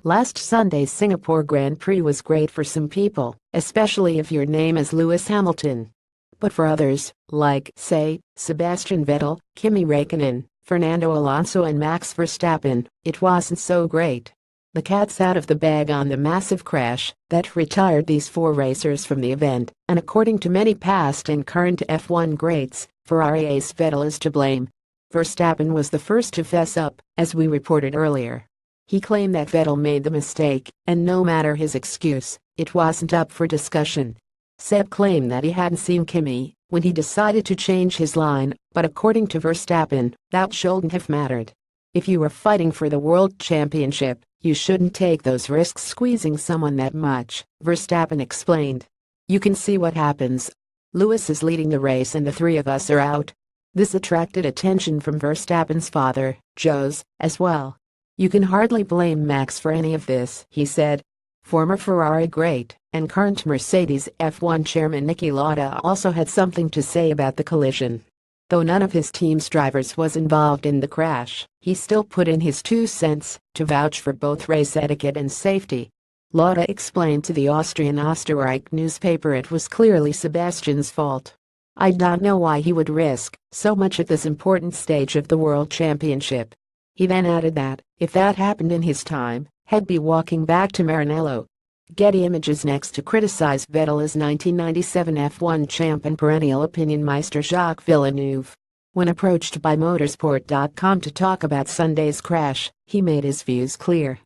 Last Sunday's Singapore Grand Prix was great for some people, especially if your name is Lewis Hamilton. But for others, like, say, Sebastian Vettel, Kimi Räikkönen, Fernando Alonso and Max Verstappen, it wasn't so great. The cat's out of the bag on the massive crash that retired these four racers from the event, and according to many past and current F1 greats, Ferrari ace Vettel is to blame. Verstappen was the first to fess up, as we reported earlier. He claimed that Vettel made the mistake, and no matter his excuse, it wasn't up for discussion. Seb claimed that he hadn't seen Kimi when he decided to change his line, but according to Verstappen, that shouldn't have mattered. If you were fighting for the World Championship, you shouldn't take those risks squeezing someone that much, Verstappen explained. You can see what happens. Lewis is leading the race and the three of us are out. This attracted attention from Verstappen's father, Jos, as well. You can hardly blame Max for any of this, he said. Former Ferrari great and current Mercedes F1 chairman Niki Lauda also had something to say about the collision. Though none of his team's drivers was involved in the crash, he still put in his 2 cents to vouch for both race etiquette and safety. Lauda explained to the Austrian Österreich newspaper it was clearly Sebastian's fault. I don't know why he would risk so much at this important stage of the World Championship. He then added that, if that happened in his time, he'd be walking back to Maranello. Getty Images next to criticize Vettel as 1997 F1 champ and perennial opinion meister Jacques Villeneuve. When approached by motorsport.com to talk about Sunday's crash, he made his views clear.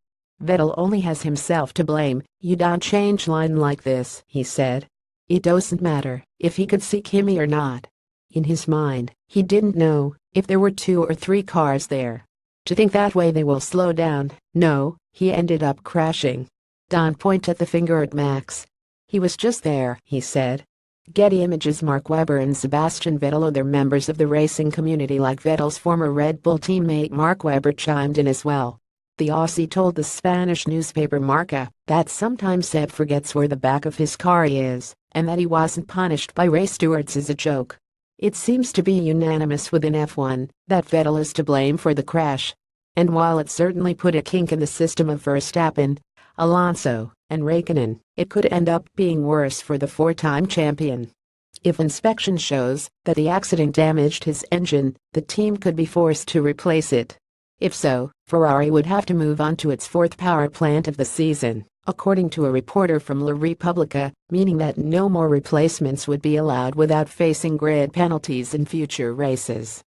Vettel only has himself to blame. You don't change line like this, he said. It doesn't matter if he could see Kimi or not. In his mind, he didn't know if there were 2 or 3 cars there. To think that way they will slow down. No, he ended up crashing. Don't point the finger at Max. He was just there, he said. Getty Images Mark Webber and Sebastian Vettel, other members of the racing community like Vettel's former Red Bull teammate Mark Webber, chimed in as well. The Aussie told the Spanish newspaper Marca that sometimes Seb forgets where the back of his car is, and that he wasn't punished by race stewards as a joke. It seems to be unanimous within F1 that Vettel is to blame for the crash. And while it certainly put a kink in the system of Verstappen, Alonso, and Räikkönen, it could end up being worse for the 4-time champion. If inspection shows that the accident damaged his engine, the team could be forced to replace it. If so, Ferrari would have to move on to its 4th power plant of the season, according to a reporter from La Repubblica, meaning that no more replacements would be allowed without facing grid penalties in future races.